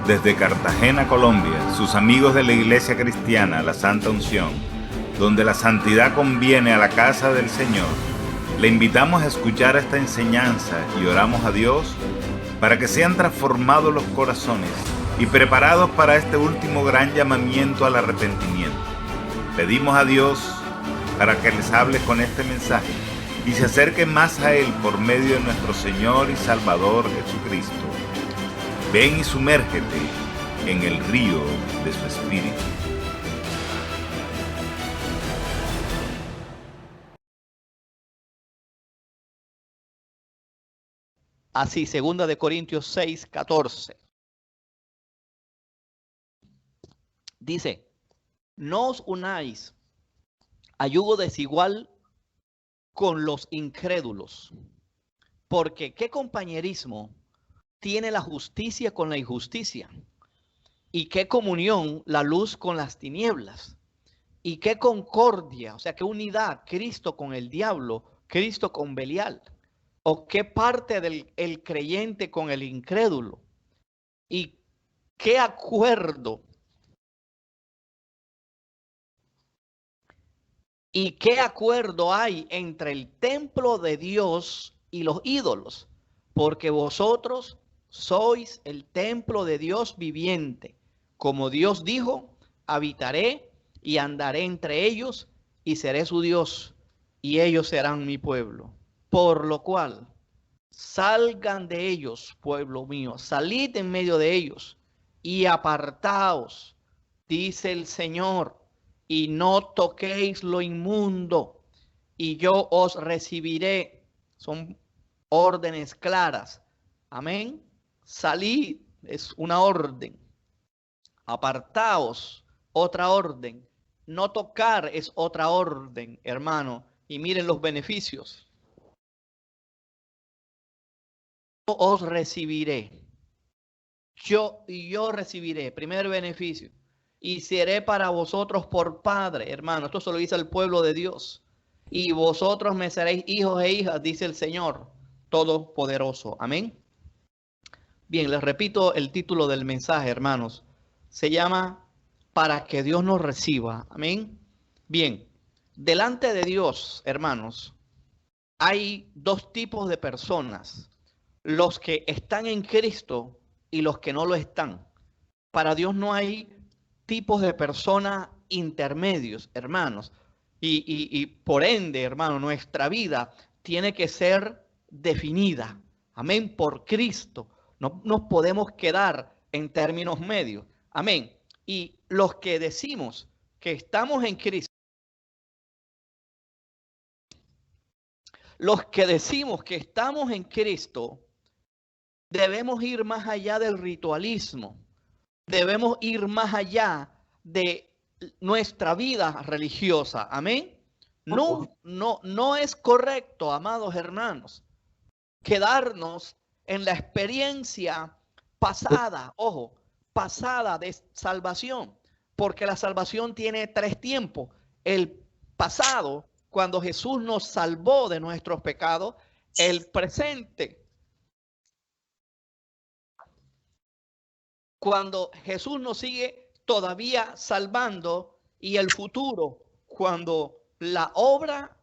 Desde Cartagena, Colombia, sus amigos de la Iglesia Cristiana, la Santa Unción, donde la santidad conviene a la casa del Señor, le invitamos a escuchar esta enseñanza y oramos a Dios para que sean transformados los corazones y preparados para este último gran llamamiento al arrepentimiento. Pedimos a Dios para que les hable con este mensaje y se acerquen más a Él por medio de nuestro Señor y Salvador Jesucristo. Ven y sumérgete en el río de su Espíritu. Así, 2 Corintios 6, 14. Dice, no os unáis a yugo desigual con los incrédulos, porque ¿qué compañerismo tiene la justicia con la injusticia? ¿Y qué comunión la luz con las tinieblas? ¿Y qué concordia, o sea, qué unidad Cristo con el diablo, Cristo con Belial? ¿O qué parte del creyente con el incrédulo? ¿Y qué acuerdo? ¿Y qué acuerdo hay entre el templo de Dios y los ídolos? Porque vosotros sois el templo de Dios viviente. Como Dios dijo, habitaré y andaré entre ellos y seré su Dios y ellos serán mi pueblo. Por lo cual, salgan de ellos, pueblo mío, salid en medio de ellos y apartaos, dice el Señor, y no toquéis lo inmundo, y yo os recibiré. Son órdenes claras. Amén. Salid es una orden. Apartaos, otra orden. No tocar es otra orden, hermano. Y miren los beneficios. Yo os recibiré. Yo recibiré. Primer beneficio. Y seré para vosotros por padre, hermano. Esto se lo dice al pueblo de Dios. Y vosotros me seréis hijos e hijas, dice el Señor Todopoderoso. Amén. Bien, les repito el título del mensaje, hermanos. Se llama Para que Dios nos reciba. Amén. Bien, delante de Dios, hermanos, hay dos tipos de personas. Los que están en Cristo y los que no lo están. Para Dios no hay tipos de personas intermedios, hermanos. Y por ende, hermano, nuestra vida tiene que ser definida. Amén, por Cristo. No nos podemos quedar en términos medios. Amén. Y los que decimos que estamos en Cristo, los que decimos que estamos en Cristo, debemos ir más allá del ritualismo. Debemos ir más allá de nuestra vida religiosa. Amén. No es correcto, amados hermanos, quedarnos en la experiencia pasada, ojo, pasada de salvación, porque la salvación tiene tres tiempos. El pasado, cuando Jesús nos salvó de nuestros pecados; el presente, cuando Jesús nos sigue todavía salvando; y el futuro, cuando la obra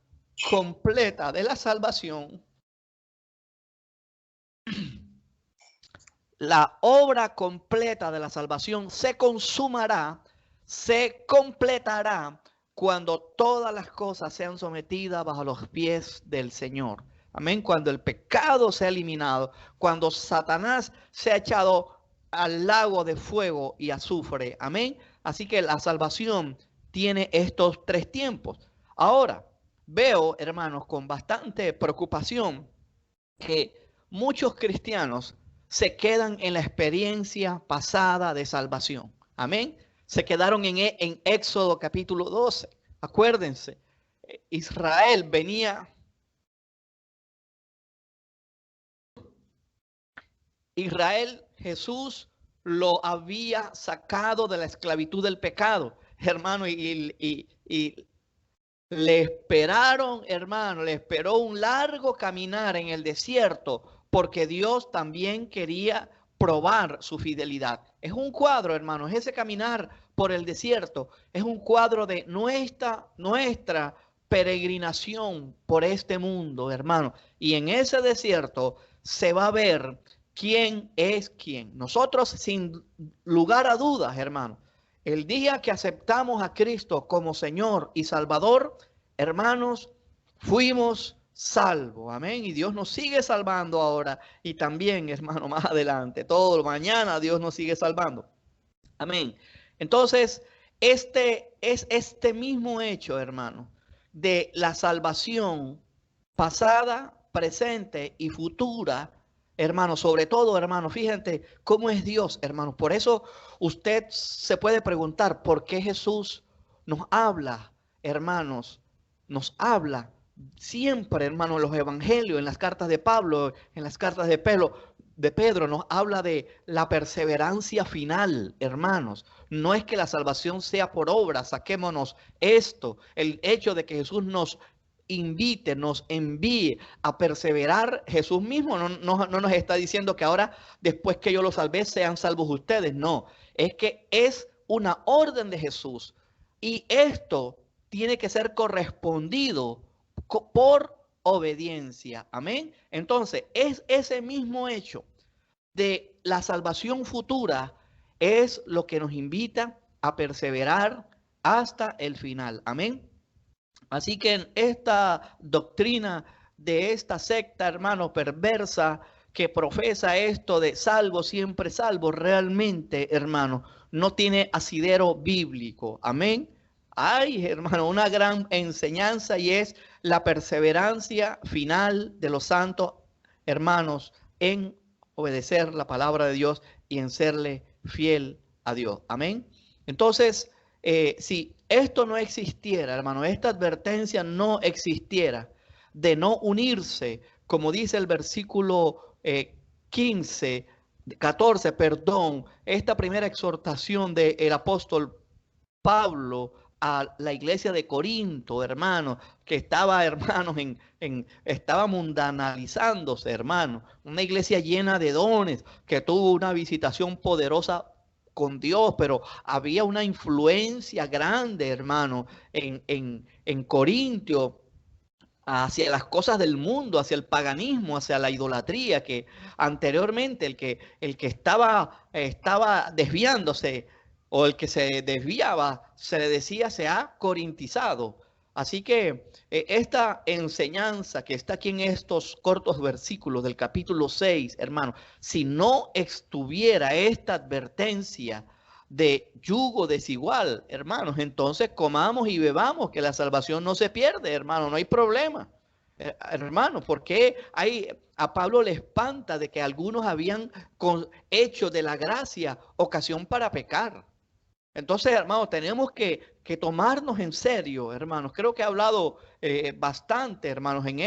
completa de la salvación, se consumará, se completará cuando todas las cosas sean sometidas bajo los pies del Señor. Amén. Cuando el pecado sea eliminado, cuando Satanás sea echado al lago de fuego y azufre. Amén. Así que la salvación tiene estos tres tiempos. Ahora, veo, hermanos, con bastante preocupación que muchos cristianos se quedan en la experiencia pasada de salvación. Amén. Se quedaron en Éxodo capítulo 12. Acuérdense, Israel venía. Israel, Jesús lo había sacado de la esclavitud del pecado, hermano, y le esperaron, hermano, le esperó un largo caminar en el desierto, porque Dios también quería probar su fidelidad. Es un cuadro, hermanos, ese caminar por el desierto es un cuadro de nuestra peregrinación por este mundo, hermano. Y en ese desierto se va a ver quién es quién. Nosotros, sin lugar a dudas, hermano, el día que aceptamos a Cristo como Señor y Salvador, hermanos, fuimos salvos. Amén. Y Dios nos sigue salvando ahora. Y también, hermano, más adelante, todo mañana Dios nos sigue salvando. Amén. Entonces, este mismo hecho, hermano, de la salvación pasada, presente y futura, hermano, sobre todo, hermano, fíjate cómo es Dios, hermano. Por eso usted se puede preguntar por qué Jesús nos habla, hermanos, nos habla siempre, hermano, en los evangelios, en las cartas de Pablo, en las cartas de Pedro, nos habla de la perseverancia final, hermanos. No es que la salvación sea por obra, saquémonos esto, el hecho de que Jesús nos invite, nos envíe a perseverar. Jesús mismo no nos está diciendo que ahora, después que yo los salvé, sean salvos ustedes. No, es que es una orden de Jesús. Y esto tiene que ser correspondido por obediencia. Amén. Entonces, es ese mismo hecho de la salvación futura es lo que nos invita a perseverar hasta el final. Amén. Así que en esta doctrina de esta secta, hermano, perversa, que profesa esto de salvo, siempre salvo, realmente, hermano, no tiene asidero bíblico. Amén. Hay, hermano, una gran enseñanza y es la perseverancia final de los santos, hermanos, en obedecer la palabra de Dios y en serle fiel a Dios. Amén. Entonces, si esto no existiera, hermano, esta advertencia no existiera de no unirse, como dice el versículo 14, perdón, esta primera exhortación del apóstol Pablo a la iglesia de Corinto, hermano, que estaba, hermanos, estaba mundanalizándose, hermano, una iglesia llena de dones, que tuvo una visitación poderosa con Dios, pero había una influencia grande, hermano, en Corintio, hacia las cosas del mundo, hacia el paganismo, hacia la idolatría, que anteriormente el que estaba desviándose, o el que se desviaba, se le decía se ha corintizado. Así que esta enseñanza que está aquí en estos cortos versículos del capítulo 6, hermano, si no estuviera esta advertencia de yugo desigual, hermanos, entonces comamos y bebamos, que la salvación no se pierde, hermano, no hay problema. Hermano, porque a Pablo le espanta de que algunos habían hecho de la gracia ocasión para pecar. Entonces, hermanos, tenemos que tomarnos en serio, hermanos. Creo que he hablado bastante, hermanos, en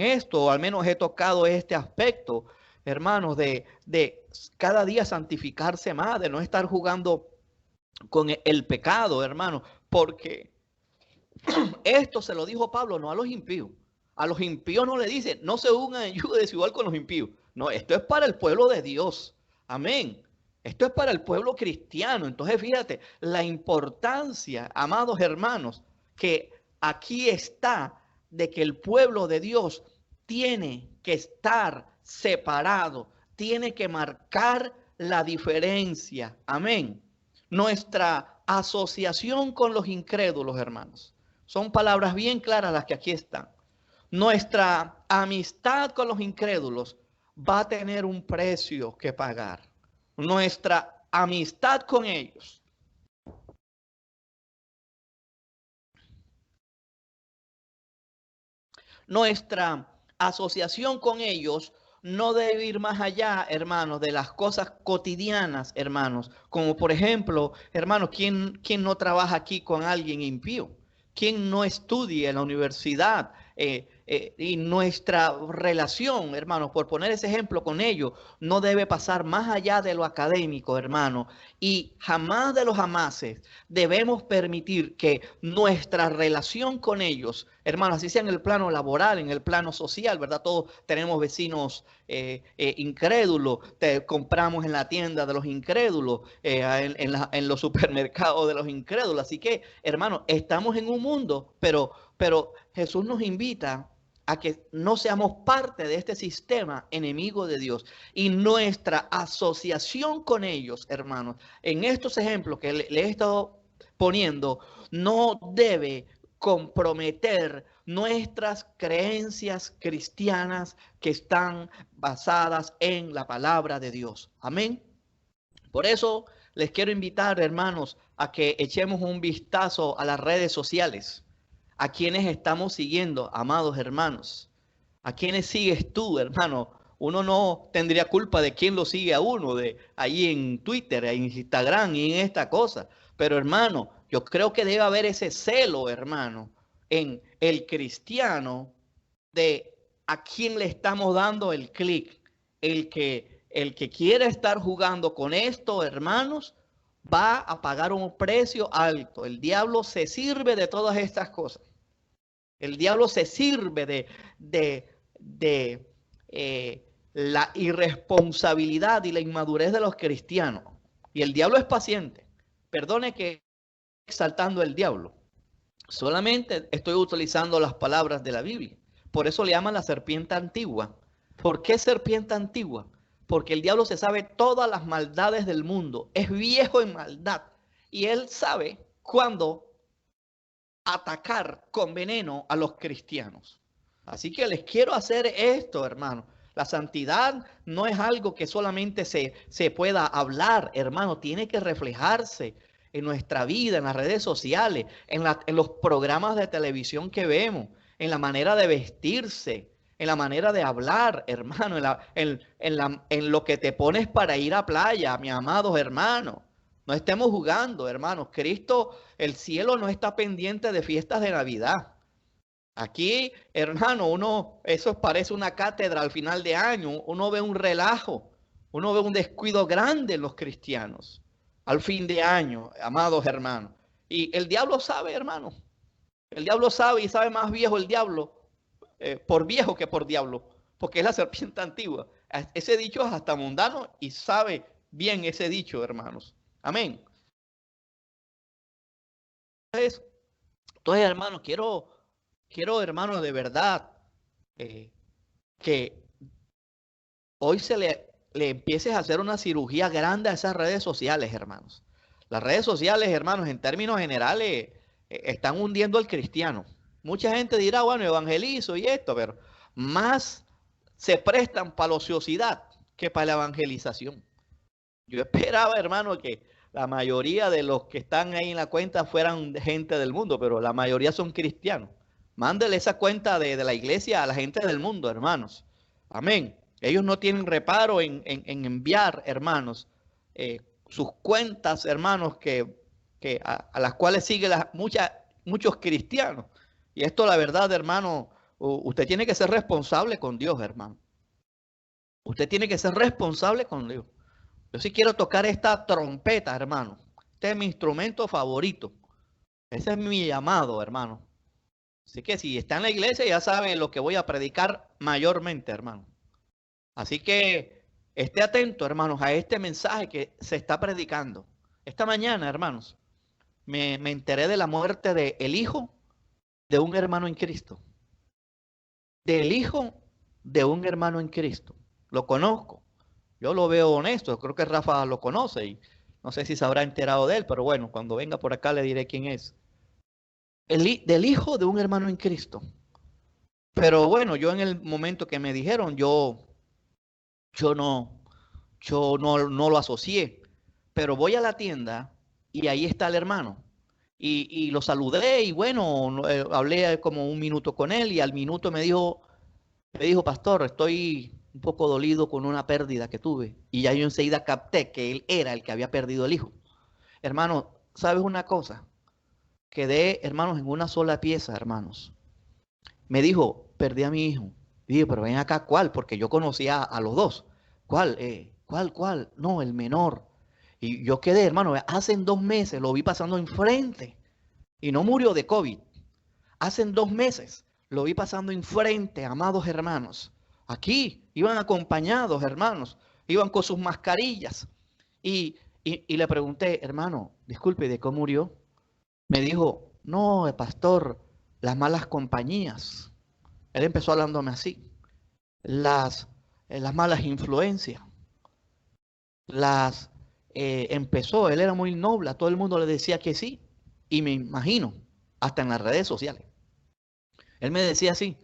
esto, o al menos he tocado este aspecto, hermanos, de cada día santificarse más, de no estar jugando con el pecado, hermanos, porque esto se lo dijo Pablo, no a los impíos. A los impíos no le dice, no se unan en yugo desigual con los impíos. No, esto es para el pueblo de Dios. Amén. Esto es para el pueblo cristiano. Entonces, fíjate, la importancia, amados hermanos, que aquí está de que el pueblo de Dios tiene que estar separado, tiene que marcar la diferencia. Amén. Nuestra asociación con los incrédulos, hermanos, son palabras bien claras las que aquí están. Nuestra amistad con los incrédulos va a tener un precio que pagar. Nuestra amistad con ellos nuestra asociación con ellos no debe ir más allá, hermanos, de las cosas cotidianas, hermanos. Como por ejemplo, hermanos, ¿quién no trabaja aquí con alguien impío? ¿Quién no estudia en la universidad? Y nuestra relación, hermanos, por poner ese ejemplo con ellos, no debe pasar más allá de lo académico, hermano. Y jamás de los jamases debemos permitir que nuestra relación con ellos Hermanos, así sea en el plano laboral, en el plano social, ¿verdad? Todos tenemos vecinos incrédulos, compramos en la tienda de los incrédulos, en los supermercados de los incrédulos. Así que, hermanos, estamos en un mundo, pero Jesús nos invita a que no seamos parte de este sistema enemigo de Dios. Y nuestra asociación con ellos, hermanos, en estos ejemplos que le he estado poniendo, no debe comprometer nuestras creencias cristianas que están basadas en la palabra de Dios. Amén. Por eso les quiero invitar, hermanos, a que echemos un vistazo a las redes sociales. ¿A quienes estamos siguiendo, amados hermanos? ¿A quiénes sigues tú, hermano? Uno no tendría culpa de quién lo sigue a uno, de ahí en Twitter, en Instagram y en esta cosa. Pero, hermano, yo creo que debe haber ese celo, hermano, en el cristiano de a quién le estamos dando el clic. El que quiere estar jugando con esto, hermanos, va a pagar un precio alto. El diablo se sirve de todas estas cosas. El diablo se sirve de la irresponsabilidad y la inmadurez de los cristianos. Y el diablo es paciente. Perdone que exaltando el diablo. Solamente estoy utilizando las palabras de la Biblia. Por eso le llaman la serpiente antigua. ¿Por qué serpiente antigua? Porque el diablo se sabe todas las maldades del mundo. Es viejo en maldad. Y él sabe cuándo atacar con veneno a los cristianos. Así que les quiero hacer esto, hermano. La santidad no es algo que solamente se pueda hablar, hermano. Tiene que reflejarse en nuestra vida, en las redes sociales, en los programas de televisión que vemos, en la manera de vestirse, en la manera de hablar, hermano, en lo que te pones para ir a playa, mis amados hermanos. No estemos jugando, hermanos. Cristo, el cielo no está pendiente de fiestas de Navidad. Aquí, hermano, eso parece una cátedra al final de año. Uno ve un relajo, uno ve un descuido grande en los cristianos al fin de año, amados hermanos. Y el diablo sabe, hermano. El diablo sabe y sabe más viejo el diablo por viejo que por diablo, porque es la serpiente antigua. Ese dicho es hasta mundano y sabe bien ese dicho, hermanos. Amén. Entonces, hermanos, quiero, hermanos, de verdad, que hoy le empieces a hacer una cirugía grande a esas redes sociales, hermanos. Las redes sociales, hermanos, en términos generales, están hundiendo al cristiano. Mucha gente dirá, bueno, evangelizo y esto, pero más se prestan para la ociosidad que para la evangelización. Yo esperaba, hermano, que la mayoría de los que están ahí en la cuenta fueran gente del mundo, pero la mayoría son cristianos. Mándele esa cuenta de la iglesia a la gente del mundo, hermanos. Amén. Ellos no tienen reparo en enviar, hermanos, sus cuentas, hermanos, a las cuales siguen muchos cristianos. Y esto, la verdad, hermano, usted tiene que ser responsable con Dios, hermano. Usted tiene que ser responsable con Dios. Yo sí quiero tocar esta trompeta, hermano. Este es mi instrumento favorito. Ese es mi llamado, hermano. Así que si está en la iglesia, ya sabe lo que voy a predicar mayormente, hermano. Así que esté atento, hermanos, a este mensaje que se está predicando. Esta mañana, hermanos, me enteré de la muerte del hijo de un hermano en Cristo. Del hijo de un hermano en Cristo. Lo conozco. Yo lo veo honesto. Creo que Rafa lo conoce y no sé si se habrá enterado de él, pero bueno, cuando venga por acá le diré quién es. Del hijo de un hermano en Cristo. Pero bueno, yo en el momento que me dijeron, yo no lo asocié. Pero voy a la tienda y ahí está el hermano. Y lo saludé y bueno, hablé como un minuto con él y al minuto me dijo, pastor, estoy un poco dolido con una pérdida que tuve. Y ya yo enseguida capté que él era el que había perdido el hijo. Hermano, ¿sabes una cosa? Quedé, hermanos, en una sola pieza, hermanos. Me dijo, perdí a mi hijo. Dije, pero ven acá, ¿cuál? Porque yo conocía a los dos. ¿Cuál? ¿Cuál? No, el menor. Y yo quedé, hermano, hace 2 meses lo vi pasando enfrente. Y no murió de COVID. hace 2 meses lo vi pasando enfrente, amados hermanos. Aquí iban acompañados, hermanos. Iban con sus mascarillas. Y le pregunté, hermano, disculpe, ¿de cómo murió? Me dijo, no, pastor, las malas compañías. Él empezó hablándome así. Las malas influencias. Empezó, él era muy noble, a todo el mundo le decía que sí. Y me imagino, hasta en las redes sociales. Él me decía así,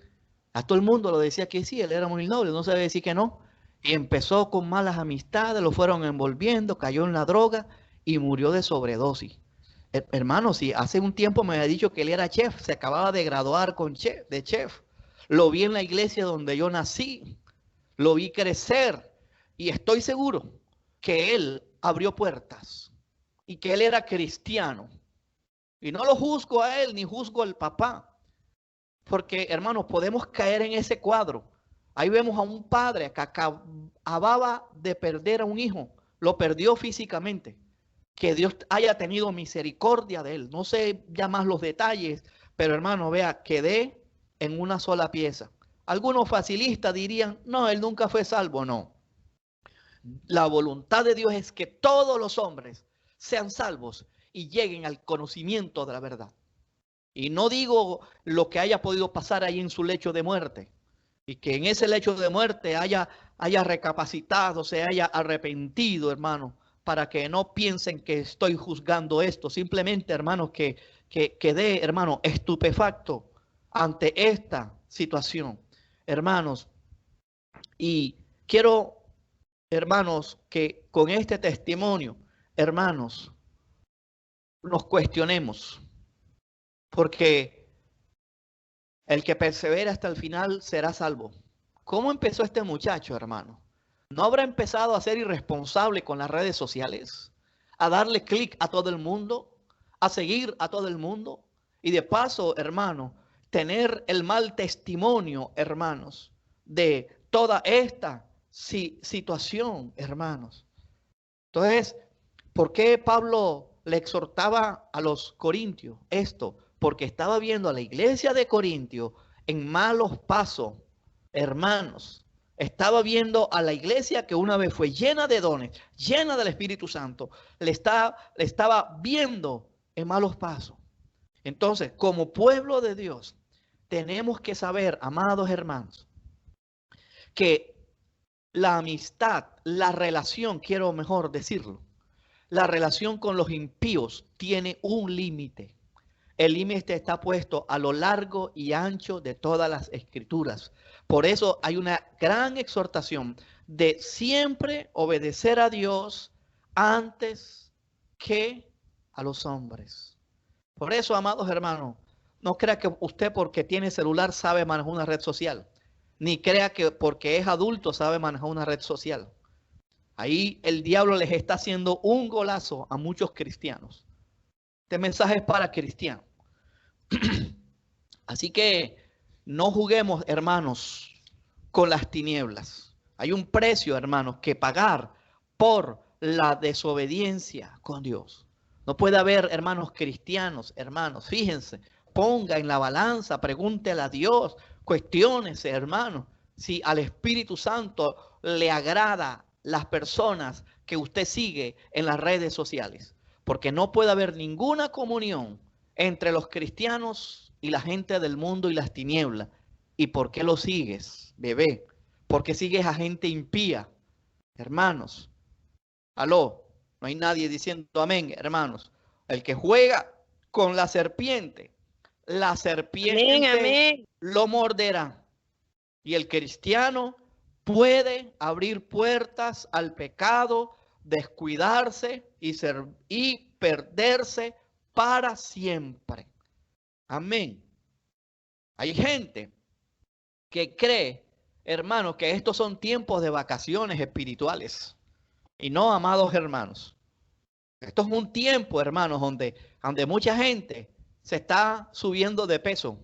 a todo el mundo lo decía que sí, él era muy noble, no sabía decir que no. Y empezó con malas amistades, lo fueron envolviendo, cayó en la droga y murió de sobredosis. Hermano, si hace un tiempo me había dicho que él era chef, se acababa de graduar de chef. Lo vi en la iglesia donde yo nací, lo vi crecer y estoy seguro que él abrió puertas y que él era cristiano. Y no lo juzgo a él ni juzgo al papá. Porque, hermanos, podemos caer en ese cuadro. Ahí vemos a un padre que acababa de perder a un hijo. Lo perdió físicamente. Que Dios haya tenido misericordia de él. No sé ya más los detalles, pero hermano, vea, quedé en una sola pieza. Algunos facilistas dirían, no, él nunca fue salvo. No. La voluntad de Dios es que todos los hombres sean salvos y lleguen al conocimiento de la verdad. Y no digo lo que haya podido pasar ahí en su lecho de muerte. Y que en ese lecho de muerte haya recapacitado, se haya arrepentido, hermano. Para que no piensen que estoy juzgando esto. Simplemente, hermanos, que quedé, hermano, estupefacto ante esta situación. Hermanos, y quiero, hermanos, que con este testimonio, hermanos, nos cuestionemos. Porque el que persevera hasta el final será salvo. ¿Cómo empezó este muchacho, hermano? ¿No habrá empezado a ser irresponsable con las redes sociales? ¿A darle clic a todo el mundo? ¿A seguir a todo el mundo? Y de paso, hermano, tener el mal testimonio, hermanos, de toda esta situación, hermanos. Entonces, ¿por qué Pablo le exhortaba a los corintios esto? Porque estaba viendo a la iglesia de Corintio en malos pasos, hermanos. Estaba viendo a la iglesia que una vez fue llena de dones, llena del Espíritu Santo. Le estaba viendo en malos pasos. Entonces, como pueblo de Dios, tenemos que saber, amados hermanos, que la amistad, la relación, quiero mejor decirlo, la relación con los impíos tiene un límite. El límite está puesto a lo largo y ancho de todas las escrituras. Por eso hay una gran exhortación de siempre obedecer a Dios antes que a los hombres. Por eso, amados hermanos, no crea que usted porque tiene celular sabe manejar una red social. Ni crea que porque es adulto sabe manejar una red social. Ahí el diablo les está haciendo un golazo a muchos cristianos. Este mensaje es para cristianos. Así que no juguemos, hermanos, con las tinieblas. Hay un precio, hermanos, que pagar por la desobediencia con Dios. No puede haber, hermanos cristianos, hermanos, fíjense, ponga en la balanza, pregúntele a Dios, cuestiónese, hermanos, si al Espíritu Santo le agrada las personas que usted sigue en las redes sociales. Porque no puede haber ninguna comunión entre los cristianos y la gente del mundo y las tinieblas. ¿Y por qué lo sigues, bebé? ¿Por qué sigues a gente impía? Hermanos, aló, no hay nadie diciendo amén, hermanos. El que juega con la serpiente Amén. lo morderá. Y el cristiano puede abrir puertas al pecado, descuidarse y perderse para siempre. Amén. Hay gente que cree, hermanos, que estos son tiempos de vacaciones espirituales. Y no, amados hermanos. Esto es un tiempo, hermanos, donde mucha gente se está subiendo de peso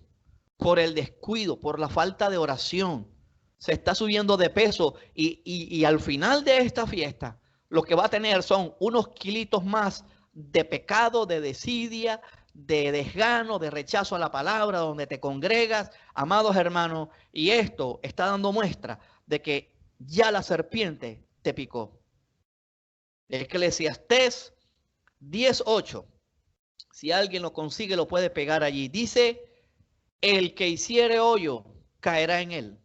por el descuido, por la falta de oración. Se está subiendo de peso y al final de esta fiesta lo que va a tener son unos kilitos más de pecado, de desidia, de desgano, de rechazo a la palabra, donde te congregas, amados hermanos, y esto está dando muestra de que ya la serpiente te picó. Eclesiastés 10:8. Si alguien lo consigue, lo puede pegar allí. Dice, el que hiciere hoyo, caerá en él.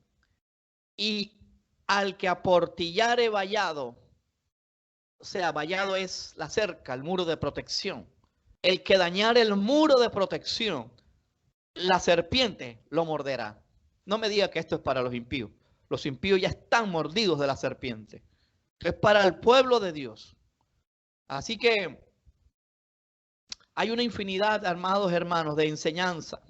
Y al que aportillare vallado, o sea, vallado es la cerca, el muro de protección. El que dañare el muro de protección, la serpiente lo morderá. No me diga que esto es para los impíos. Los impíos ya están mordidos de la serpiente. Es para el pueblo de Dios. Así que hay una infinidad, amados hermanos, de enseñanza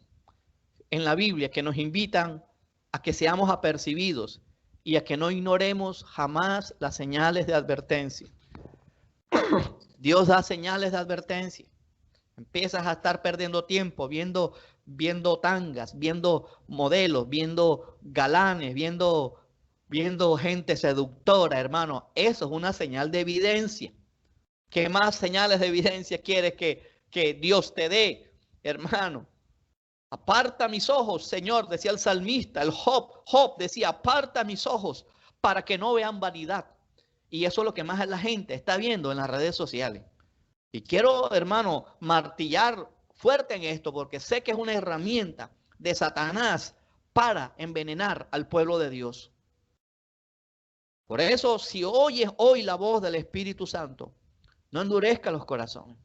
en la Biblia que nos invitan a que seamos apercibidos y a que no ignoremos jamás las señales de advertencia. Dios da señales de advertencia. Empiezas a estar perdiendo tiempo viendo tangas, viendo modelos, viendo galanes, viendo gente seductora, hermano. Eso es una señal de evidencia. ¿Qué más señales de evidencia quieres que Dios te dé, hermano? Aparta mis ojos, Señor, decía el salmista, el Job decía, aparta mis ojos para que no vean vanidad. Y eso es lo que más la gente está viendo en las redes sociales. Y quiero, hermano, martillar fuerte en esto porque sé que es una herramienta de Satanás para envenenar al pueblo de Dios. Por eso, si oyes hoy la voz del Espíritu Santo, no endurezca los corazones.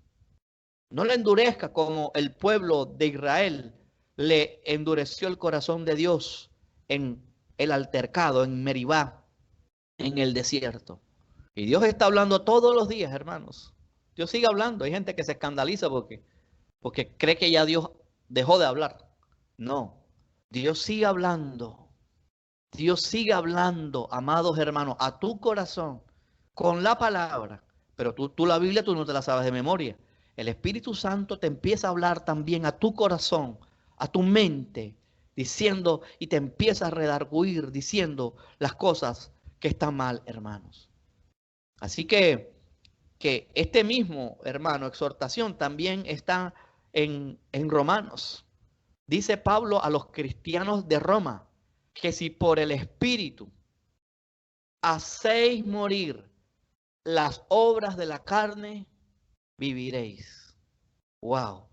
No le endurezca como el pueblo de Israel le endureció el corazón de Dios en el altercado, en Meribá, en el desierto. Y Dios está hablando todos los días, hermanos. Dios sigue hablando. Hay gente que se escandaliza porque cree que ya Dios dejó de hablar. No, Dios sigue hablando. Dios sigue hablando, amados hermanos, a tu corazón con la palabra. Pero tú la Biblia tú no te la sabes de memoria. El Espíritu Santo te empieza a hablar también a tu corazón, a tu mente, diciendo y te empieza a redarguir, diciendo las cosas que están mal, hermanos. Así que este mismo, hermano, exhortación también está en Romanos. Dice Pablo a los cristianos de Roma que si por el Espíritu hacéis morir las obras de la carne, viviréis. Wow.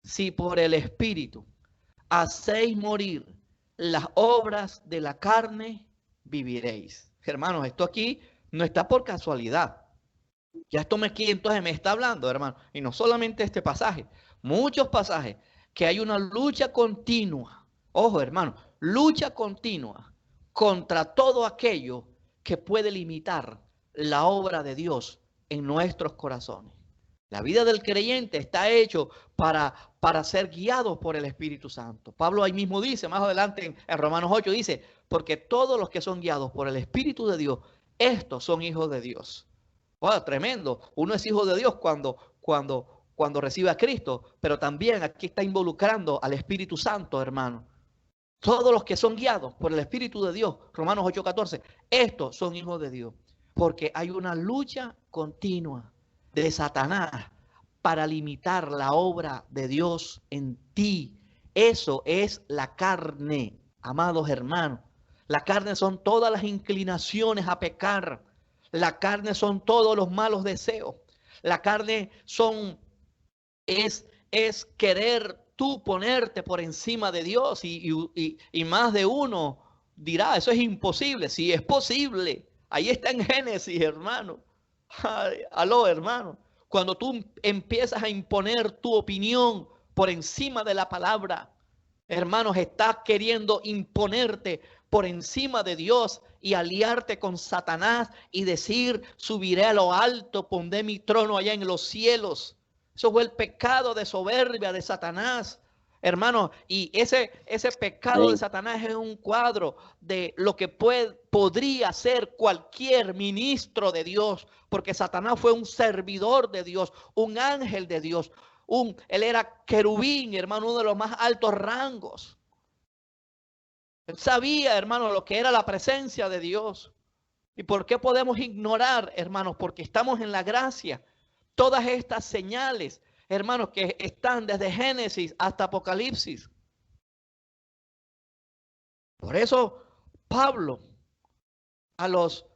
Si por el Espíritu hacéis morir las obras de la carne, viviréis. Hermanos, esto aquí no está por casualidad. Ya esto entonces me está hablando, hermano. Y no solamente este pasaje, muchos pasajes, que hay una lucha continua. Ojo, hermano, lucha continua contra todo aquello que puede limitar la obra de Dios en nuestros corazones. La vida del creyente está hecho para ser guiado por el Espíritu Santo. Pablo ahí mismo dice, más adelante en Romanos 8 dice, porque todos los que son guiados por el Espíritu de Dios, estos son hijos de Dios. Wow, tremendo. Uno es hijo de Dios cuando recibe a Cristo, pero también aquí está involucrando al Espíritu Santo, hermano. Todos los que son guiados por el Espíritu de Dios, Romanos 8:14, estos son hijos de Dios. Porque hay una lucha continua de Satanás para limitar la obra de Dios en ti. Eso es la carne, amados hermanos. La carne son todas las inclinaciones a pecar. La carne son todos los malos deseos. La carne es querer tú ponerte por encima de Dios y más de uno dirá, eso es imposible. Sí, es posible. Ahí está en Génesis, hermano. Ay, aló, hermano. Cuando tú empiezas a imponer tu opinión por encima de la palabra, hermanos, estás queriendo imponerte por encima de Dios y aliarte con Satanás y decir, subiré a lo alto, pondré mi trono allá en los cielos. Eso fue el pecado de soberbia de Satanás, hermano. Y ese pecado de Satanás es un cuadro de lo que podría ser cualquier ministro de Dios, porque Satanás fue un servidor de Dios, un ángel de Dios. Él era querubín, hermano, uno de los más altos rangos. Él sabía, hermano, lo que era la presencia de Dios. ¿Y por qué podemos ignorar, hermanos? Porque estamos en la gracia. Todas estas señales hermanos, que están desde Génesis hasta Apocalipsis. Por eso Pablo a los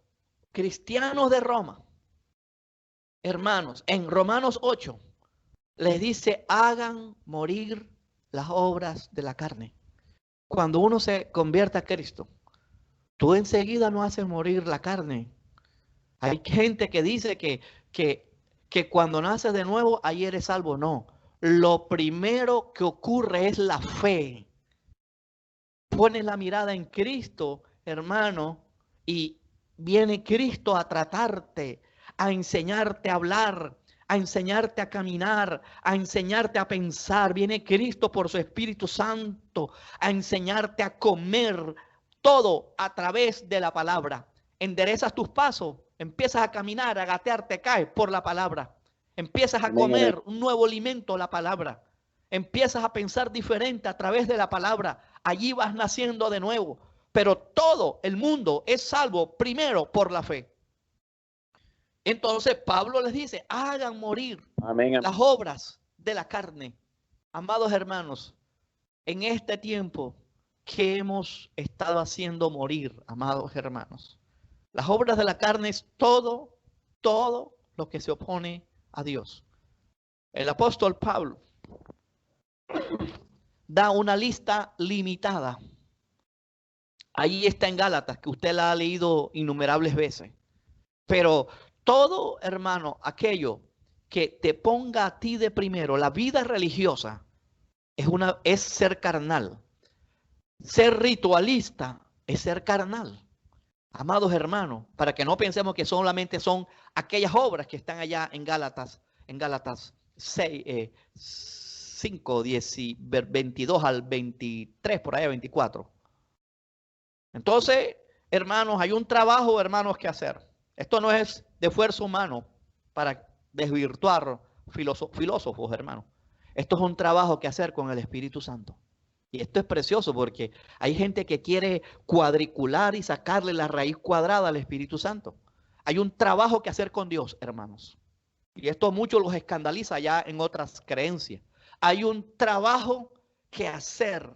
cristianos de Roma, hermanos, en Romanos 8, les dice, hagan morir las obras de la carne. Cuando uno se convierte a Cristo, tú enseguida no haces morir la carne. Hay gente que dice que cuando naces de nuevo, ahí eres salvo. No, lo primero que ocurre es la fe. Pones la mirada en Cristo, hermano, y viene Cristo a tratarte, a enseñarte a hablar, a enseñarte a caminar, a enseñarte a pensar. Viene Cristo por su Espíritu Santo a enseñarte a comer, todo a través de la palabra. Enderezas tus pasos, empiezas a caminar, a gatear, te caes por la palabra. Empiezas a comer un nuevo alimento, la palabra. Empiezas a pensar diferente a través de la palabra. Allí vas naciendo de nuevo. Pero todo el mundo es salvo primero por la fe. Entonces Pablo les dice, hagan morir las obras de la carne. Amados hermanos, en este tiempo, ¿qué hemos estado haciendo morir, amados hermanos? Las obras de la carne es todo lo que se opone a Dios. El apóstol Pablo da una lista limitada. Ahí está en Gálatas, que usted la ha leído innumerables veces. Pero todo, hermano, aquello que te ponga a ti de primero, la vida religiosa, es ser carnal. Ser ritualista es ser carnal. Amados hermanos, para que no pensemos que solamente son aquellas obras que están allá en Gálatas 6, 5, 10, 22 al 23, por ahí 24. Entonces, hermanos, hay un trabajo, hermanos, que hacer. Esto no es de esfuerzo humano para desvirtuar filósofos, hermanos. Esto es un trabajo que hacer con el Espíritu Santo. Y esto es precioso porque hay gente que quiere cuadricular y sacarle la raíz cuadrada al Espíritu Santo. Hay un trabajo que hacer con Dios, hermanos. Y esto mucho los escandaliza ya en otras creencias. Hay un trabajo que hacer.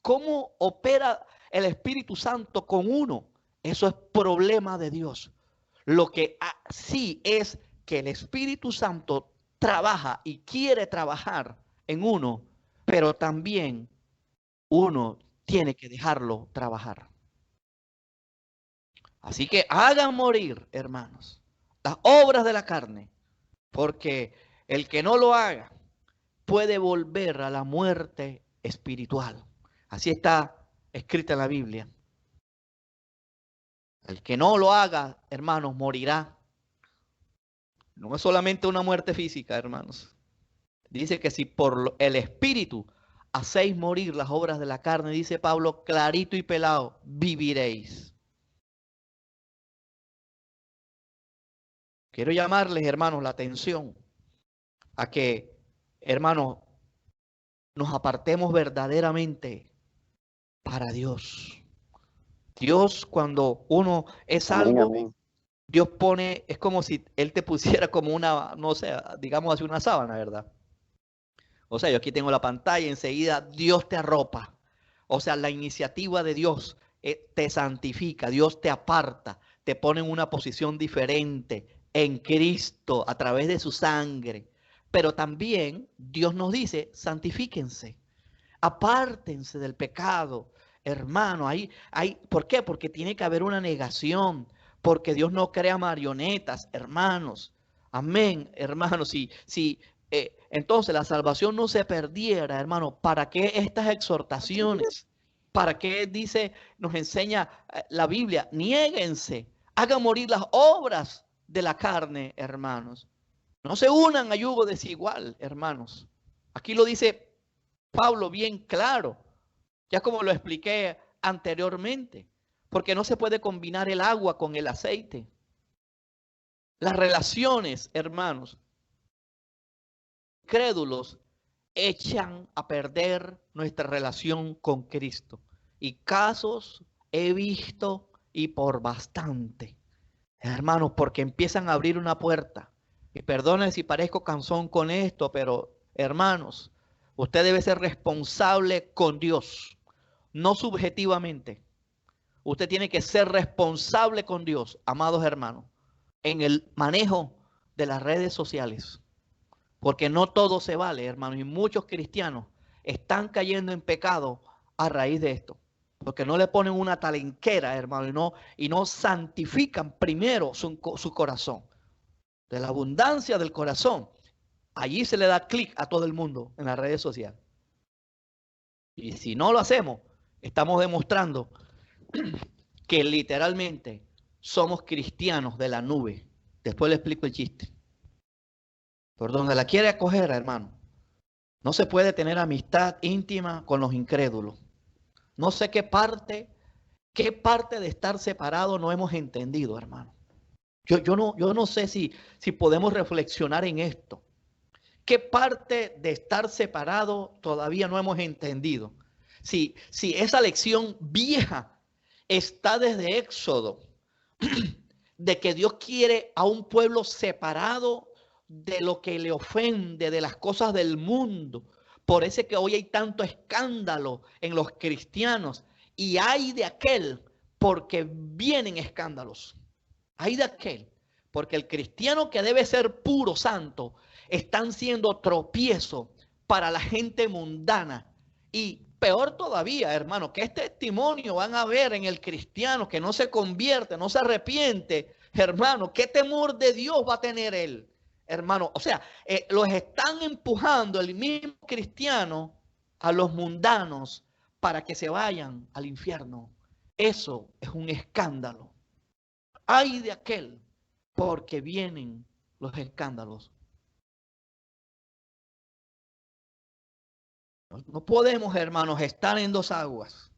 ¿Cómo opera el Espíritu Santo con uno? Eso es problema de Dios. Lo que sí es que el Espíritu Santo trabaja y quiere trabajar en uno, pero también uno tiene que dejarlo trabajar. Así que hagan morir, hermanos, las obras de la carne, porque el que no lo haga puede volver a la muerte espiritual. Así está escrita en la Biblia. El que no lo haga, hermanos, morirá. No es solamente una muerte física, hermanos. Dice que si por el Espíritu hacéis morir las obras de la carne, dice Pablo, clarito y pelado, viviréis. Quiero llamarles, hermanos, la atención a que, hermanos, nos apartemos verdaderamente para Dios. Dios, cuando uno es salvo, Dios pone, es como si Él te pusiera como una, no sé, digamos así, una sábana, ¿verdad? O sea, yo aquí tengo la pantalla, enseguida Dios te arropa. O sea, la iniciativa de Dios te santifica, Dios te aparta, te pone en una posición diferente en Cristo a través de su sangre. Pero también Dios nos dice, santifíquense, apártense del pecado. Hermano, ¿por qué? Porque tiene que haber una negación, porque Dios no crea marionetas, hermanos. Amén, hermanos. Entonces la salvación no se perdiera, hermano. ¿Para qué estas exhortaciones? ¿Para qué nos enseña la Biblia? Niéguense, hagan morir las obras de la carne, hermanos. No se unan a yugo desigual, hermanos. Aquí lo dice Pablo bien claro, ya como lo expliqué anteriormente, porque no se puede combinar el agua con el aceite. Las relaciones, hermanos, crédulos echan a perder nuestra relación con Cristo. Y casos he visto y por bastante, hermanos, porque empiezan a abrir una puerta. Y perdónenme si parezco cansón con esto, pero hermanos, usted debe ser responsable con Dios, no subjetivamente. Usted tiene que ser responsable con Dios, amados hermanos, en el manejo de las redes sociales. Porque no todo se vale, hermanos, y muchos cristianos están cayendo en pecado a raíz de esto. Porque no le ponen una talenquera, hermano, y no santifican primero su corazón. De la abundancia del corazón, allí se le da clic a todo el mundo en las redes sociales. Y si no lo hacemos, estamos demostrando que literalmente somos cristianos de la nube. Después le explico el chiste. Por donde la quiere acoger, hermano. No se puede tener amistad íntima con los incrédulos. No sé qué parte de estar separado no hemos entendido, hermano. Yo no sé si podemos reflexionar en esto. ¿Qué parte de estar separado todavía no hemos entendido? Si esa lección vieja está desde Éxodo, de que Dios quiere a un pueblo separado de lo que le ofende, de las cosas del mundo. Por eso es que hoy hay tanto escándalo en los cristianos. Y hay de aquel porque vienen escándalos. Hay de aquel porque el cristiano que debe ser puro, santo, están siendo tropiezo para la gente mundana. Y peor todavía, hermano, que este testimonio van a ver en el cristiano que no se convierte, no se arrepiente. Hermano, ¿qué temor de Dios va a tener él? Hermano, o sea, los están empujando el mismo cristiano a los mundanos para que se vayan al infierno. Eso es un escándalo. Ay de aquel, porque vienen los escándalos. No podemos, hermanos, estar en dos aguas.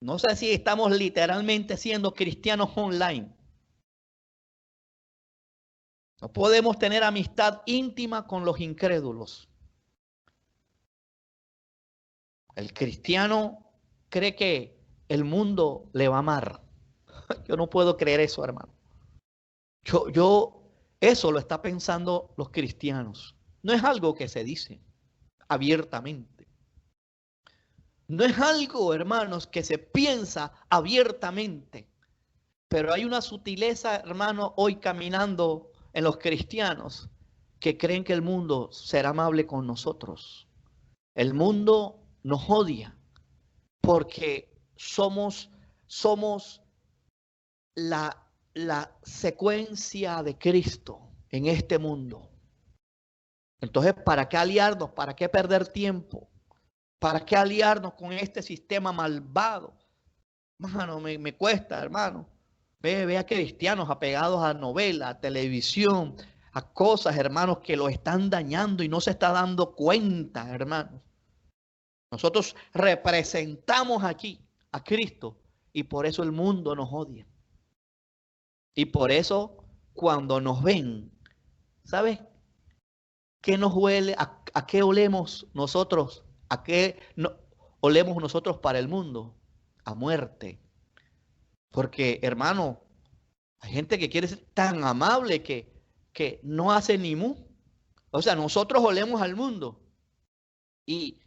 No sé si estamos literalmente siendo cristianos online. No podemos tener amistad íntima con los incrédulos. El cristiano cree que el mundo le va a amar. Yo no puedo creer eso, hermano. Eso lo está pensando los cristianos. No es algo que se dice abiertamente. No es algo, hermanos, que se piensa abiertamente. Pero hay una sutileza, hermano, hoy caminando en los cristianos que creen que el mundo será amable con nosotros. El mundo nos odia porque somos la secuencia de Cristo en este mundo. Entonces, ¿para qué aliarnos? ¿Para qué perder tiempo? ¿Para qué aliarnos con este sistema malvado? Hermano, me cuesta, hermano. Ve a cristianos apegados a novelas, a televisión, a cosas, hermanos, que lo están dañando y no se está dando cuenta, hermanos. Nosotros representamos aquí a Cristo y por eso el mundo nos odia. Y por eso cuando nos ven, ¿sabes qué nos huele? ¿A qué olemos nosotros? ¿A qué olemos nosotros para el mundo? A muerte. Porque, hermano, hay gente que quiere ser tan amable que no hace ni mu. O sea, nosotros olemos al mundo. Y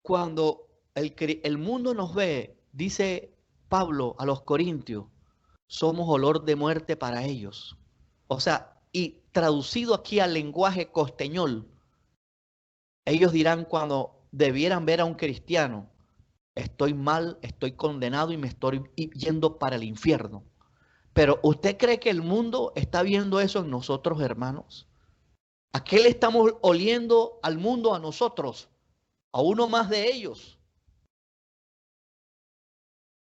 cuando el mundo nos ve, dice Pablo a los Corintios, somos olor de muerte para ellos. O sea, y traducido aquí al lenguaje costeñol, ellos dirán cuando debieran ver a un cristiano, estoy mal, estoy condenado y me estoy yendo para el infierno. Pero ¿usted cree que el mundo está viendo eso en nosotros, hermanos? ¿A qué le estamos oliendo al mundo a nosotros? A uno más de ellos.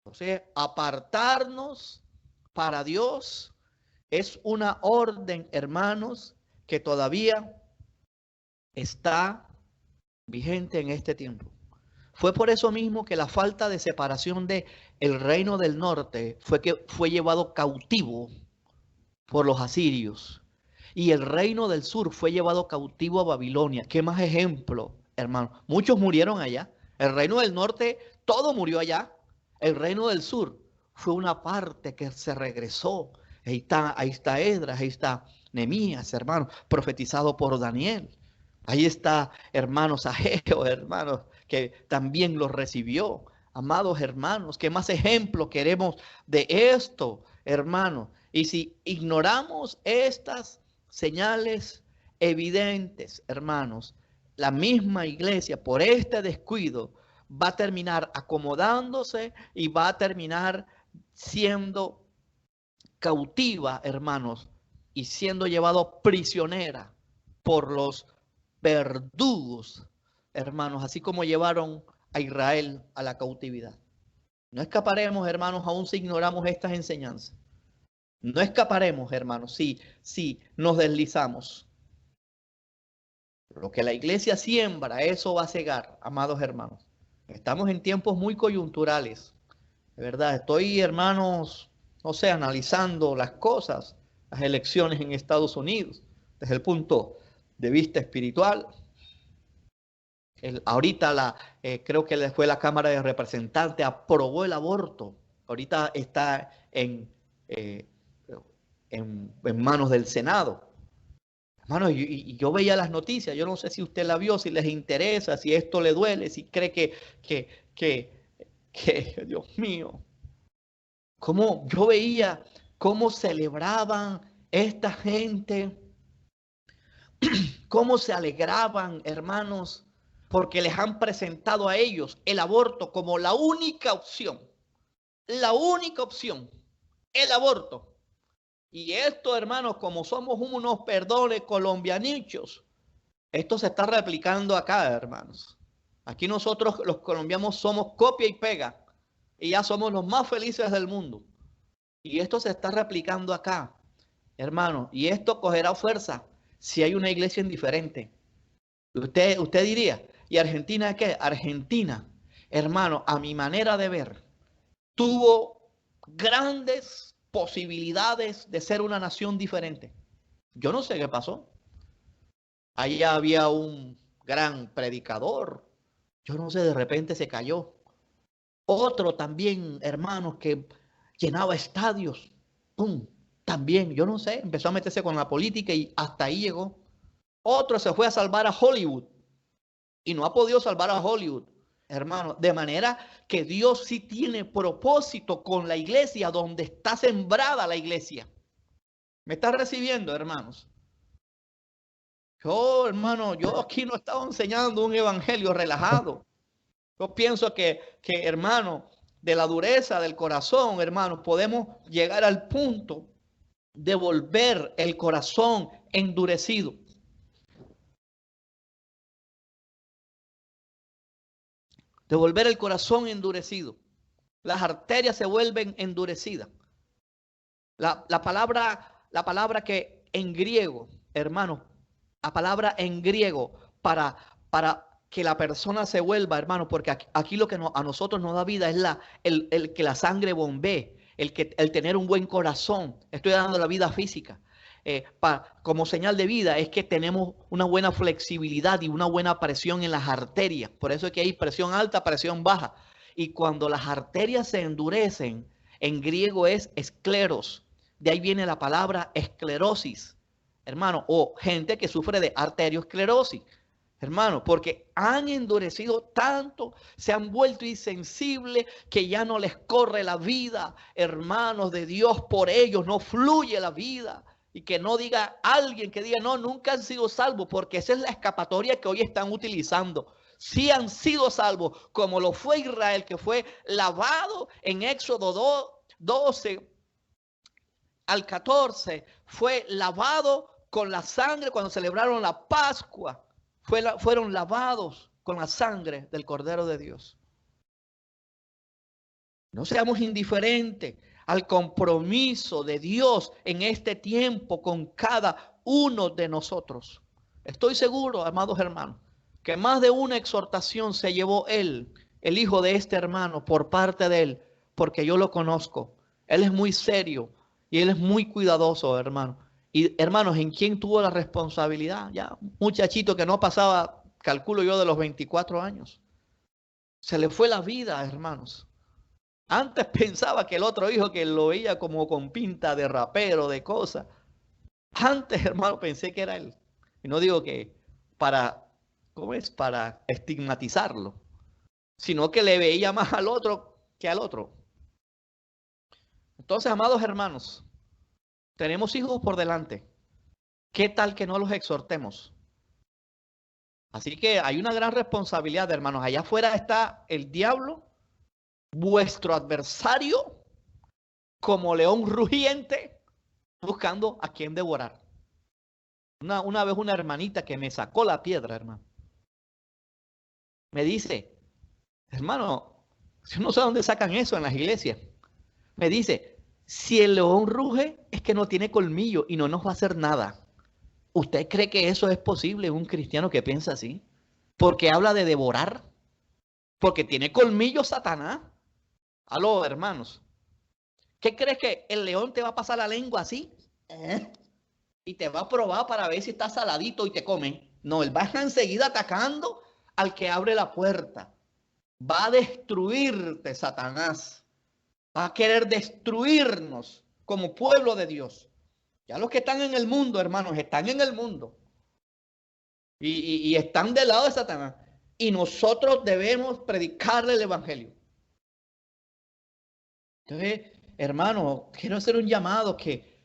O sea, apartarnos para Dios es una orden, hermanos, que todavía está vigente en este tiempo. Fue por eso mismo que la falta de separación del reino del norte fue llevado cautivo por los asirios. Y el reino del sur fue llevado cautivo a Babilonia. ¿Qué más ejemplo, hermano? Muchos murieron allá. El reino del norte, todo murió allá. El reino del sur fue una parte que se regresó. Ahí está Esdras, ahí está Nehemías, hermano, profetizado por Daniel. Ahí está, hermanos, Ageo, hermanos, que también lo recibió. Amados hermanos, ¿qué más ejemplo queremos de esto, hermanos? Y si ignoramos estas señales evidentes, hermanos, la misma iglesia por este descuido va a terminar acomodándose y va a terminar siendo cautiva, hermanos, y siendo llevado prisionera por los verdugos, hermanos, así como llevaron a Israel a la cautividad. No escaparemos, hermanos, aún si ignoramos estas enseñanzas. No escaparemos, hermanos, si nos deslizamos. Lo que la iglesia siembra, eso va a cegar, amados hermanos. Estamos en tiempos muy coyunturales, de verdad. Estoy, hermanos, no sé, analizando las cosas, las elecciones en Estados Unidos, desde el punto de vista espiritual. Ahorita creo que fue la Cámara de Representantes, aprobó el aborto. Ahorita está en manos del Senado. Hermano, y yo veía las noticias, yo no sé si usted la vio, si les interesa, si esto le duele, si cree que Dios mío, cómo yo veía cómo celebraban esta gente, cómo se alegraban, hermanos, porque les han presentado a ellos el aborto como la única opción, el aborto. Y esto, hermanos, como somos unos perdones colombianichos, esto se está replicando acá, hermanos. Aquí nosotros los colombianos somos copia y pega y ya somos los más felices del mundo. Y esto se está replicando acá, hermanos, y esto cogerá fuerza si hay una iglesia indiferente. Usted diría, ¿y Argentina qué? Argentina, hermano, a mi manera de ver, tuvo grandes posibilidades de ser una nación diferente. Yo no sé qué pasó. Allá había un gran predicador. Yo no sé, de repente se cayó. Otro también, hermanos, que llenaba estadios. ¡Pum! También, yo no sé, empezó a meterse con la política y hasta ahí llegó. Otro se fue a salvar a Hollywood y no ha podido salvar a Hollywood, hermano. De manera que Dios sí tiene propósito con la iglesia donde está sembrada la iglesia. ¿Me está recibiendo, hermanos? Yo, hermano, yo aquí no estaba enseñando un evangelio relajado. Yo pienso hermano, de la dureza del corazón, hermano, podemos llegar al punto de volver el corazón endurecido. De volver el corazón endurecido. Las arterias se vuelven endurecidas. La palabra que en griego, hermano, la palabra en griego para que la persona se vuelva, hermano, porque aquí lo que a nosotros nos da vida es el que la sangre bombee, el tener un buen corazón. Estoy dando la vida física. Como señal de vida es que tenemos una buena flexibilidad y una buena presión en las arterias. Por eso es que hay presión alta, presión baja. Y cuando las arterias se endurecen, en griego es escleros. De ahí viene la palabra esclerosis, hermano, o gente que sufre de arteriosclerosis, hermano, porque han endurecido tanto, se han vuelto insensibles que ya no les corre la vida, hermanos de Dios, por ellos no fluye la vida. Y que no diga alguien que diga, no, nunca han sido salvos, porque esa es la escapatoria que hoy están utilizando. Sí han sido salvos, como lo fue Israel, que fue lavado en Éxodo 12 al 14, fue lavado con la sangre cuando celebraron la Pascua. Fueron lavados con la sangre del Cordero de Dios. No seamos indiferentes al compromiso de Dios en este tiempo con cada uno de nosotros. Estoy seguro, amados hermanos, que más de una exhortación se llevó él, el hijo de este hermano, por parte de él, porque yo lo conozco. Él es muy serio y él es muy cuidadoso, hermano. Y hermanos, ¿en quién tuvo la responsabilidad? Ya, un muchachito que no pasaba, calculo yo, de los 24 años. Se le fue la vida, hermanos. Antes pensaba que el otro hijo que lo veía como con pinta de rapero, de cosas. Antes, hermano, pensé que era él. Y no digo que para, ¿cómo es? Para estigmatizarlo, sino que le veía más al otro que al otro. Entonces, amados hermanos, tenemos hijos por delante. ¿Qué tal que no los exhortemos? Así que hay una gran responsabilidad, hermanos. Allá afuera está el diablo, vuestro adversario, como león rugiente, buscando a quien devorar. Una vez una hermanita que me sacó la piedra, hermano, me dice, hermano, yo no sé dónde sacan eso en las iglesias. Me dice, si el león ruge es que no tiene colmillo y no nos va a hacer nada. ¿Usted cree que eso es posible en un cristiano que piensa así? Porque habla de devorar. Porque tiene colmillo Satanás. Aló, hermanos. ¿Qué crees que el león te va a pasar la lengua así? Y te va a probar para ver si está saladito y te come. No, él va a estar enseguida atacando al que abre la puerta. Va a destruirte, Satanás. Va a querer destruirnos como pueblo de Dios. Ya los que están en el mundo, hermanos, están en el mundo. Y están del lado de Satanás. Y nosotros debemos predicarle el evangelio. Entonces, hermano, quiero hacer un llamado que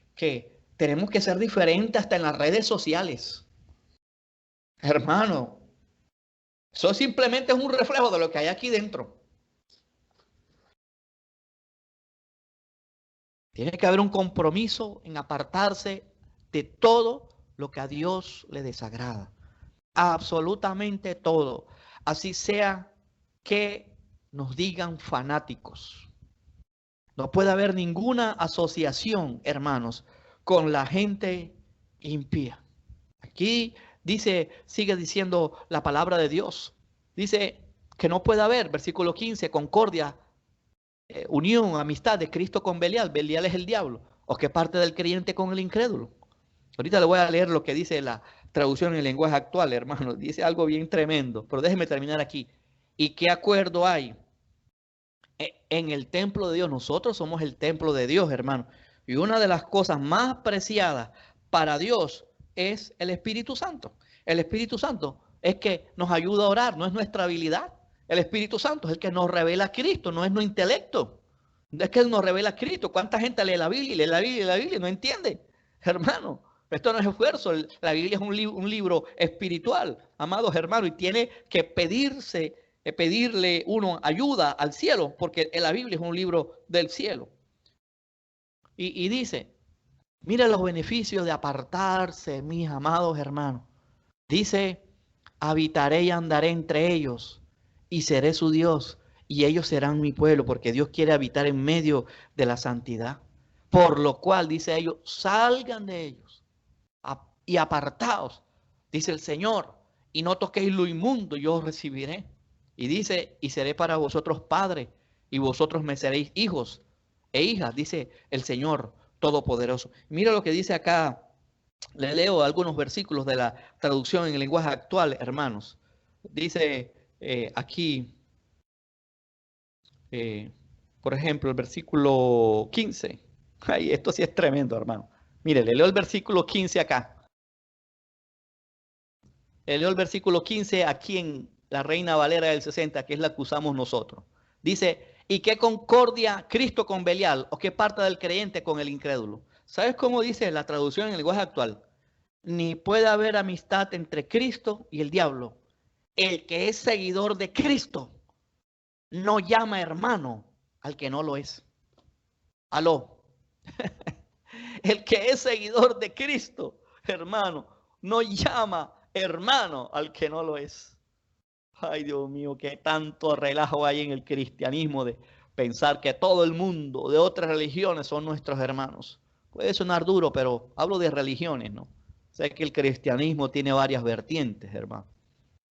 tenemos que ser diferentes hasta en las redes sociales. Hermano, eso simplemente es un reflejo de lo que hay aquí dentro. Tiene que haber un compromiso en apartarse de todo lo que a Dios le desagrada. Absolutamente todo. Así sea que nos digan fanáticos. No puede haber ninguna asociación, hermanos, con la gente impía. Aquí dice, sigue diciendo la palabra de Dios. Dice que no puede haber, versículo 15, concordia, unión, amistad de Cristo con Belial. Belial es el diablo. ¿O qué parte del creyente con el incrédulo? Ahorita le voy a leer lo que dice la traducción en el lenguaje actual, hermano. Dice algo bien tremendo, pero déjeme terminar aquí. ¿Y qué acuerdo hay en el templo de Dios? Nosotros somos el templo de Dios, hermano. Y una de las cosas más preciadas para Dios es el Espíritu Santo. El Espíritu Santo es que nos ayuda a orar, no es nuestra habilidad. El Espíritu Santo es el que nos revela a Cristo, no es nuestro intelecto. Es que Él nos revela a Cristo. ¿Cuánta gente lee la Biblia, lee la Biblia, lee la Biblia y no entiende? Hermano, esto no es esfuerzo. La Biblia es un libro espiritual, amados hermanos, y tiene que pedirle uno ayuda al cielo, porque la Biblia es un libro del cielo. Y dice, mira los beneficios de apartarse, mis amados hermanos. Dice, habitaré y andaré entre ellos y seré su Dios y ellos serán mi pueblo, porque Dios quiere habitar en medio de la santidad. Por lo cual, dice ellos, salgan de ellos y apartaos, dice el Señor, y no toquéis lo inmundo, yo os recibiré. Y dice, y seré para vosotros padre, y vosotros me seréis hijos e hijas, dice el Señor Todopoderoso. Mira lo que dice acá. Le leo algunos versículos de la traducción en el lenguaje actual, hermanos. Dice aquí, por ejemplo, el versículo 15. Ay, esto sí es tremendo, hermano. Mire, le leo el versículo 15 acá. Le leo el versículo 15 aquí en la Reina Valera del 60, que es la que usamos nosotros. Dice, ¿y qué concordia Cristo con Belial? ¿O qué parte del creyente con el incrédulo? ¿Sabes cómo dice la traducción en el lenguaje actual? Ni puede haber amistad entre Cristo y el diablo. El que es seguidor de Cristo no llama hermano al que no lo es. Aló. El que es seguidor de Cristo, hermano, no llama hermano al que no lo es. Ay, Dios mío, qué tanto relajo hay en el cristianismo de pensar que todo el mundo de otras religiones son nuestros hermanos. Puede sonar duro, pero hablo de religiones, ¿no? Sé que el cristianismo tiene varias vertientes, hermano.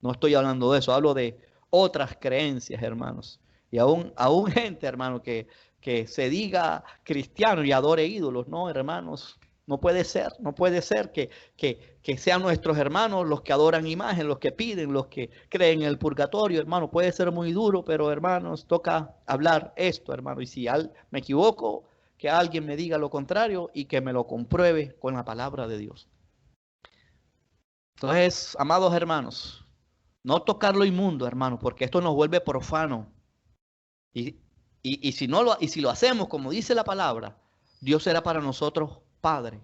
No estoy hablando de eso, hablo de otras creencias, hermanos. Y aún gente, hermano, que se diga cristiano y adore ídolos, no, hermanos. No puede ser que sean nuestros hermanos los que adoran imagen, los que piden, los que creen en el purgatorio, hermano. Puede ser muy duro, pero hermanos, toca hablar esto, hermano. Y si me equivoco, que alguien me diga lo contrario y que me lo compruebe con la palabra de Dios. Entonces, amados hermanos, no tocar lo inmundo, hermanos, porque esto nos vuelve profano. Y, si lo hacemos como dice la palabra, Dios será para nosotros Padre.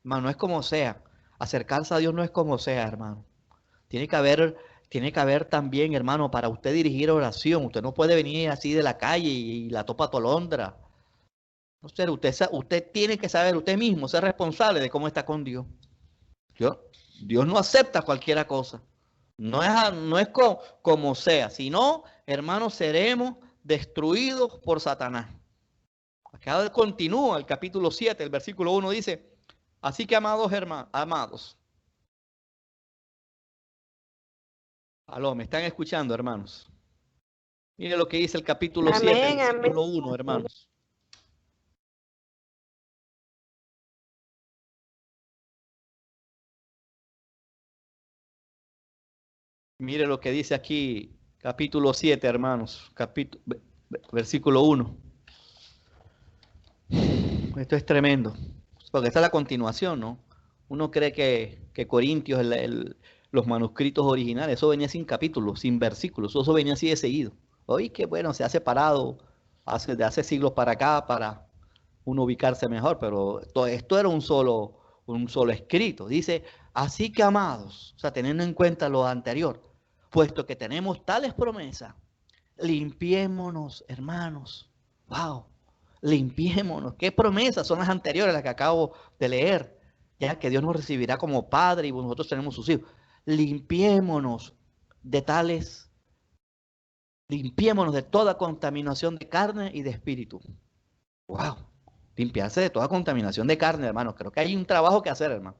Hermano, no es como sea. Acercarse a Dios no es como sea, hermano. Tiene que haber también, hermano, para usted dirigir oración. Usted no puede venir así de la calle y la topa tolondra. No sé, usted tiene que saber usted mismo, ser responsable de cómo está con Dios. Dios no acepta cualquier cosa. No es como sea, sino, hermanos, seremos destruidos por Satanás. Acá continúa el capítulo 7, el versículo 1 dice, así que amados hermanos, aló, ¿me están escuchando, hermanos? Mire lo que dice el capítulo 7, el versículo 1, hermanos. Mire lo que dice aquí, capítulo 7, hermanos, versículo 1. Esto es tremendo, porque esta es la continuación, ¿no? Uno cree que Corintios, los manuscritos originales, eso venía sin capítulos, sin versículos, eso venía así de seguido. Hoy que bueno, se ha separado de hace siglos para acá para uno ubicarse mejor, pero todo esto era un solo escrito. Dice, así que amados, o sea, teniendo en cuenta lo anterior, puesto que tenemos tales promesas, limpiémonos, hermanos. Wow, limpiémonos. ¿Qué promesas son las anteriores, las que acabo de leer? Ya que Dios nos recibirá como Padre y nosotros tenemos sus hijos. Limpiémonos de tales, limpiémonos de toda contaminación de carne y de espíritu. Wow, limpiarse de toda contaminación de carne, hermanos. Creo que hay un trabajo que hacer, hermano.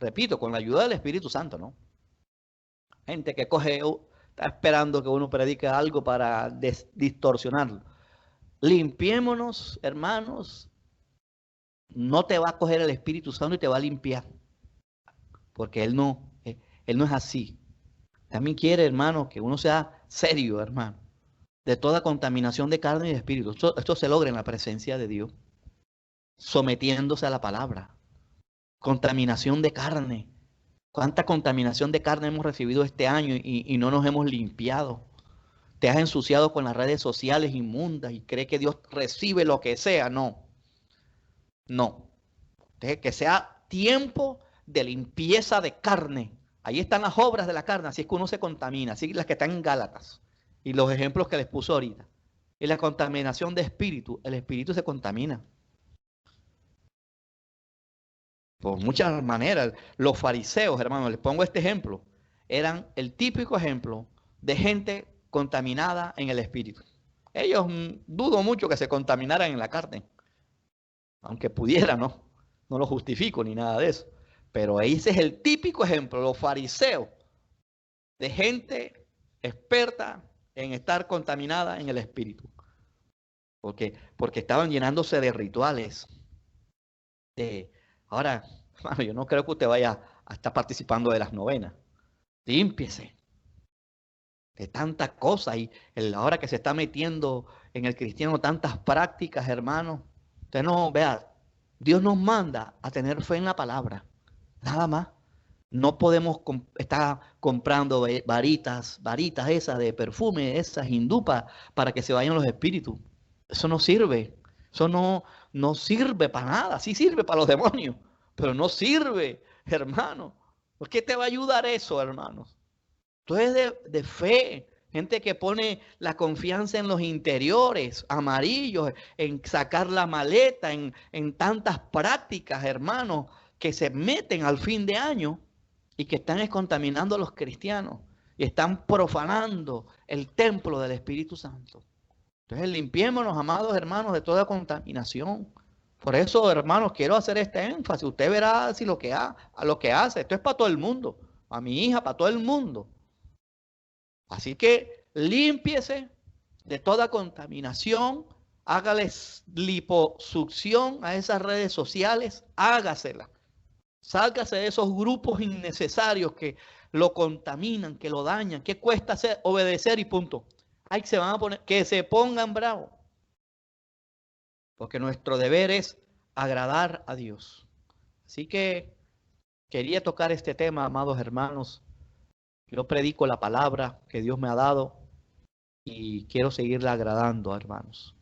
Repito, con la ayuda del Espíritu Santo, ¿no? Gente que está esperando que uno predique algo para distorsionarlo. Limpiémonos, hermanos. No te va a coger el Espíritu Santo y te va a limpiar. Porque Él no es así. También quiere, hermano, que uno sea serio, hermano. De toda contaminación de carne y de espíritu. Esto se logra en la presencia de Dios. Sometiéndose a la palabra. Contaminación de carne. ¿Cuánta contaminación de carne hemos recibido este año y no nos hemos limpiado? Te has ensuciado con las redes sociales inmundas y crees que Dios recibe lo que sea. No. No. Que sea tiempo de limpieza de carne. Ahí están las obras de la carne, así es que uno se contamina, así las que están en Gálatas y los ejemplos que les puso ahorita. Y la contaminación de espíritu, el espíritu se contamina. Por muchas maneras, los fariseos, hermanos, les pongo este ejemplo, eran el típico ejemplo de gente contaminada en el espíritu. Ellos dudo mucho que se contaminaran en la carne, aunque pudiera, ¿no? No lo justifico ni nada de eso. Pero ese es el típico ejemplo, los fariseos, de gente experta en estar contaminada en el espíritu. Porque estaban llenándose de rituales. Ahora, hermano, yo no creo que usted vaya a estar participando de las novenas. Límpiese de tantas cosas. Y ahora que se está metiendo en el cristiano tantas prácticas, hermano. Usted no, vea, Dios nos manda a tener fe en la palabra. Nada más. No podemos estar comprando varitas esas de perfume, esas hindúpas, para que se vayan los espíritus. Eso no sirve. Eso no sirve para nada. Sí sirve para los demonios, pero no sirve, hermano. ¿Por qué te va a ayudar eso, hermanos? Entonces de fe. Gente que pone la confianza en los interiores, amarillos, en sacar la maleta, en tantas prácticas, hermanos, que se meten al fin de año y que están contaminando a los cristianos y están profanando el templo del Espíritu Santo. Entonces limpiémonos, amados hermanos, de toda contaminación. Por eso, hermanos, quiero hacer este énfasis. Usted verá si lo que hace. Esto es para todo el mundo. A mi hija, para todo el mundo. Así que límpiese de toda contaminación. Hágales liposucción a esas redes sociales. Hágasela. Sálgase de esos grupos innecesarios que lo contaminan, que lo dañan. ¿Qué cuesta obedecer y punto? Ay, que se pongan bravos. Porque nuestro deber es agradar a Dios. Así que Quería tocar este tema, amados hermanos. Yo predico la palabra que Dios me ha dado y quiero seguirle agradando, hermanos.